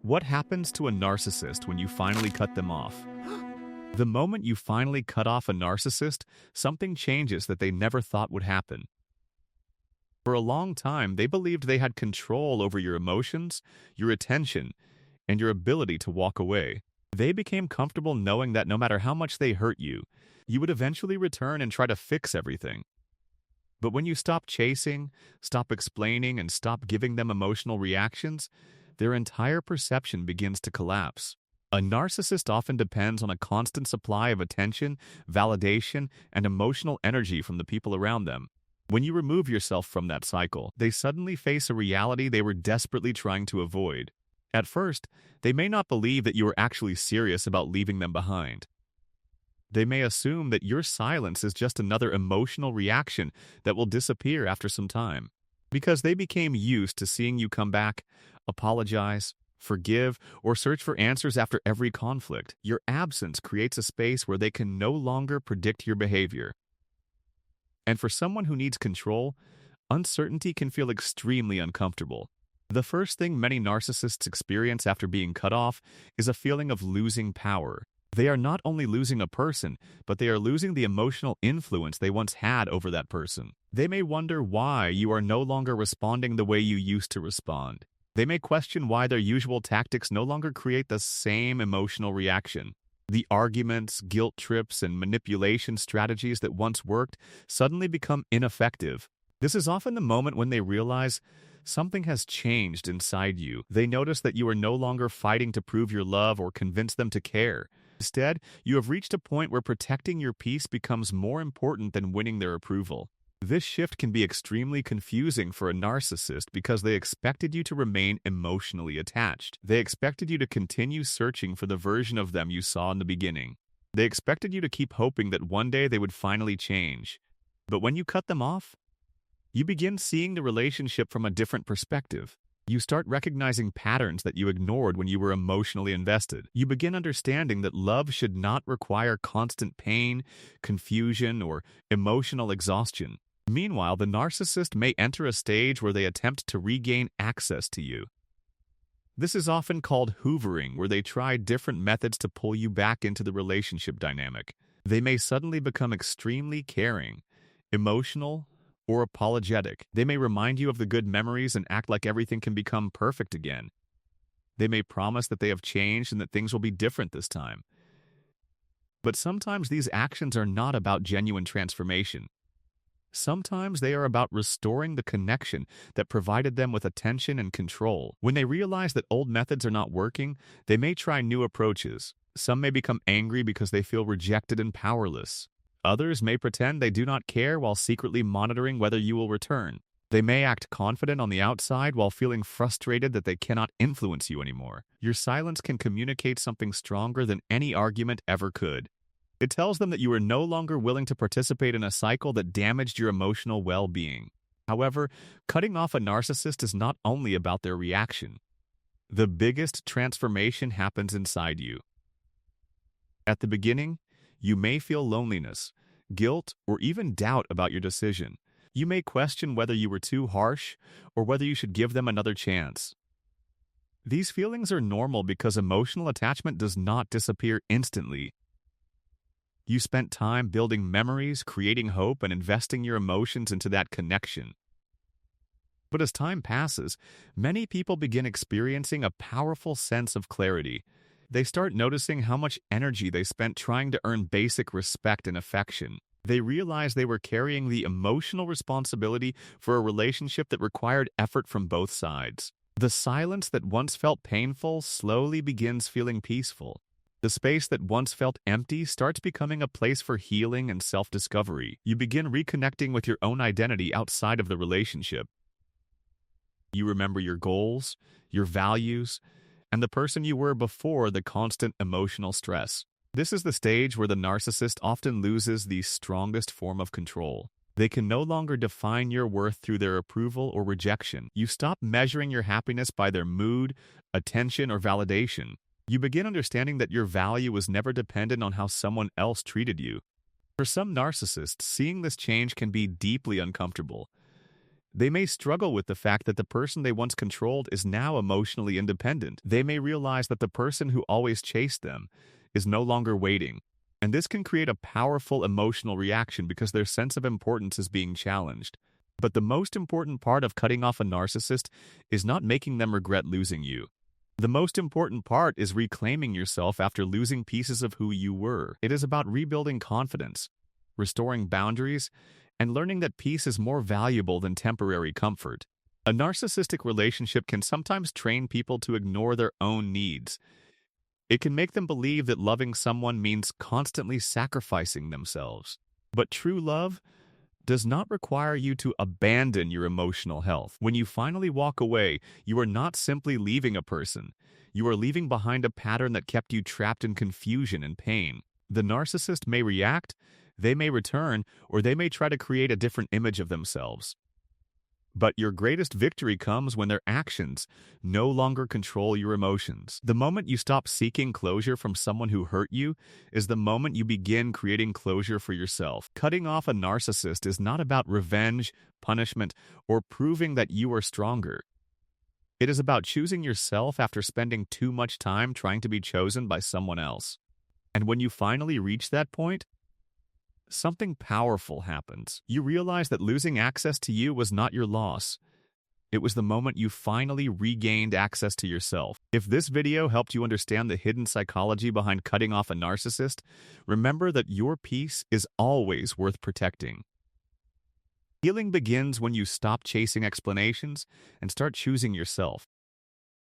What happens to a narcissist when you finally cut them off? The moment you finally cut off a narcissist, something changes that they never thought would happen. For a long time, they believed they had control over your emotions, your attention, and your ability to walk away. They became comfortable knowing that no matter how much they hurt you, you would eventually return and try to fix everything. But when you stop chasing, stop explaining, and stop giving them emotional reactions, their entire perception begins to collapse. A narcissist often depends on a constant supply of attention, validation, and emotional energy from the people around them. When you remove yourself from that cycle, they suddenly face a reality they were desperately trying to avoid. At first, they may not believe that you are actually serious about leaving them behind. They may assume that your silence is just another emotional reaction that will disappear after some time. Because they became used to seeing you come back, apologize, forgive, or search for answers after every conflict, your absence creates a space where they can no longer predict your behavior. And for someone who needs control, uncertainty can feel extremely uncomfortable. The first thing many narcissists experience after being cut off is a feeling of losing power. They are not only losing a person, but they are losing the emotional influence they once had over that person. They may wonder why you are no longer responding the way you used to respond. They may question why their usual tactics no longer create the same emotional reaction. The arguments, guilt trips, and manipulation strategies that once worked suddenly become ineffective. This is often the moment when they realize something has changed inside you. They notice that you are no longer fighting to prove your love or convince them to care. Instead, you have reached a point where protecting your peace becomes more important than winning their approval. This shift can be extremely confusing for a narcissist because they expected you to remain emotionally attached. They expected you to continue searching for the version of them you saw in the beginning. They expected you to keep hoping that one day they would finally change. But when you cut them off, you begin seeing the relationship from a different perspective. You start recognizing patterns that you ignored when you were emotionally invested. You begin understanding that love should not require constant pain, confusion, or emotional exhaustion. Meanwhile, the narcissist may enter a stage where they attempt to regain access to you. This is often called hoovering, where they try different methods to pull you back into the relationship dynamic. They may suddenly become extremely caring, emotional, or apologetic. They may remind you of the good memories and act like everything can become perfect again. They may promise that they have changed and that things will be different this time. But sometimes these actions are not about genuine transformation. Sometimes they are about restoring the connection that provided them with attention and control. When they realize that old methods are not working, they may try new approaches. Some may become angry because they feel rejected and powerless. Others may pretend they do not care while secretly monitoring whether you will return. They may act confident on the outside while feeling frustrated that they cannot influence you anymore. Your silence can communicate something stronger than any argument ever could. It tells them that you are no longer willing to participate in a cycle that damaged your emotional well-being. However, cutting off a narcissist is not only about their reaction. The biggest transformation happens inside you. At the beginning, you may feel loneliness, guilt, or even doubt about your decision. You may question whether you were too harsh or whether you should give them another chance. These feelings are normal because emotional attachment does not disappear instantly. You spent time building memories, creating hope, and investing your emotions into that connection. But as time passes, many people begin experiencing a powerful sense of clarity. They start noticing how much energy they spent trying to earn basic respect and affection. They realize they were carrying the emotional responsibility for a relationship that required effort from both sides. The silence that once felt painful slowly begins feeling peaceful. The space that once felt empty starts becoming a place for healing and self-discovery. You begin reconnecting with your own identity outside of the relationship. You remember your goals, your values, and the person you were before the constant emotional stress. This is the stage where the narcissist often loses the strongest form of control. They can no longer define your worth through their approval or rejection. You stop measuring your happiness by their mood, attention, or validation. You begin understanding that your value was never dependent on how someone else treated you. For some narcissists, seeing this change can be deeply uncomfortable. They may struggle with the fact that the person they once controlled is now emotionally independent. They may realize that the person who always chased them is no longer waiting. And this can create a powerful emotional reaction because their sense of importance is being challenged. But the most important part of cutting off a narcissist is not making them regret losing you. The most important part is reclaiming yourself after losing pieces of who you were. It is about rebuilding confidence, restoring boundaries, and learning that peace is more valuable than temporary comfort. A narcissistic relationship can sometimes train people to ignore their own needs. It can make them believe that loving someone means constantly sacrificing themselves. But true love does not require you to abandon your emotional health. When you finally walk away, you are not simply leaving a person. You are leaving behind a pattern that kept you trapped in confusion and pain. The narcissist may react, they may return, or they may try to create a different image of themselves. But your greatest victory comes when their actions no longer control your emotions. The moment you stop seeking closure from someone who hurt you is the moment you begin creating closure for yourself. Cutting off a narcissist is not about revenge, punishment, or proving that you are stronger. It is about choosing yourself after spending too much time trying to be chosen by someone else. And when you finally reach that point, something powerful happens. You realize that losing access to you was not your loss. It was the moment you finally regained access to yourself. If this video helped you understand the hidden psychology behind cutting off a narcissist, remember that your peace is always worth protecting. Healing begins when you stop chasing explanations and start choosing yourself.